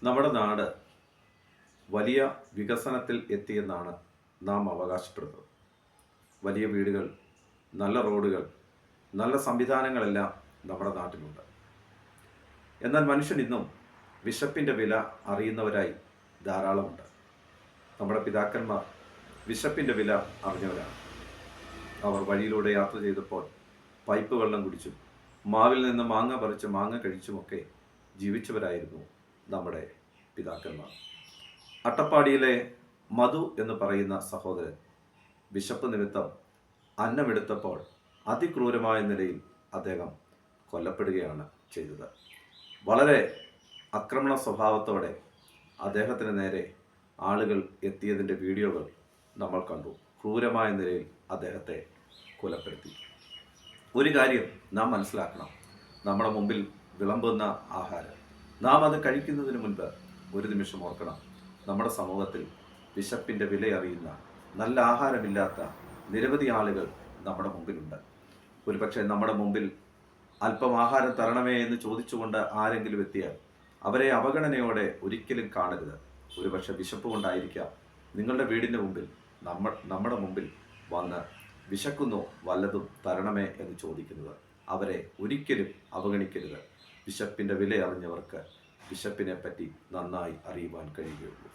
നമ്മുടെ നാട് വലിയ വികസനത്തിൽ എത്തിയെന്നാണ് നാം അവകാശപ്പെടുന്നത്. വലിയ വീടുകൾ, നല്ല റോഡുകൾ, നല്ല സംവിധാനങ്ങളെല്ലാം നമ്മുടെ നാട്ടിലുണ്ട്. എന്നാൽ മനുഷ്യൻ ഇന്നും വിശപ്പിൻ്റെ വില അറിയുന്നവരായി ധാരാളമുണ്ട്. നമ്മുടെ പിതാക്കന്മാർ വിശപ്പിൻ്റെ വില അറിഞ്ഞവരാണ്. അവർ വഴിയിലൂടെ യാത്ര ചെയ്തപ്പോൾ പൈപ്പ് വെള്ളം കുടിച്ചും മാവിൽ നിന്ന് മാങ്ങ പറിച്ച് മാങ്ങ കഴിച്ചുമൊക്കെ ജീവിച്ചവരായിരുന്നു നമ്മുടെ പിതാക്കന്മാർ. അട്ടപ്പാടിയിലെ മധു എന്ന് പറയുന്ന സഹോദരൻ വിശപ്പ് നിമിത്തം അന്നമെടുത്തപ്പോൾ അതിക്രൂരമായ നിലയിൽ അദ്ദേഹം കൊല്ലപ്പെടുകയാണ് ചെയ്തത്. വളരെ ആക്രമണ സ്വഭാവത്തോടെ അദ്ദേഹത്തിന് നേരെ ആളുകൾ എത്തിയതിൻ്റെ വീഡിയോകൾ നമ്മൾ കണ്ടു. ക്രൂരമായ നിലയിൽ അദ്ദേഹത്തെ കൊലപ്പെടുത്തി. ഒരു കാര്യം നാം മനസ്സിലാക്കണം, നമ്മുടെ മുമ്പിൽ വിളമ്പുന്ന ആഹാരം നാം അത് കഴിക്കുന്നതിന് മുൻപ് ഒരു നിമിഷം ഓർക്കണം, നമ്മുടെ സമൂഹത്തിൽ വിശപ്പിൻ്റെ വിലയറിയുന്ന, നല്ല ആഹാരമില്ലാത്ത നിരവധി ആളുകൾ നമ്മുടെ മുമ്പിലുണ്ട്. ഒരുപക്ഷെ നമ്മുടെ മുമ്പിൽ അല്പം ആഹാരം തരണമേ എന്ന് ചോദിച്ചുകൊണ്ട് ആരെങ്കിലും എത്തിയാൽ അവരെ അവഗണനയോടെ ഒരിക്കലും കാണരുത്. ഒരുപക്ഷെ വിശപ്പ് കൊണ്ടായിരിക്കാം നിങ്ങളുടെ വീടിൻ്റെ മുമ്പിൽ നമ്മുടെ മുമ്പിൽ വന്ന് വിശക്കുന്നു, വല്ലതും തരണമേ എന്ന് ചോദിക്കുന്നത്. അവരെ ഒരിക്കലും അവഗണിക്കരുത്. വിശപ്പിൻ്റെ വില അറിഞ്ഞവർക്ക് വിശപ്പിനെ പറ്റി നന്നായി അറിയുവാൻ കഴിയുകയുള്ളൂ.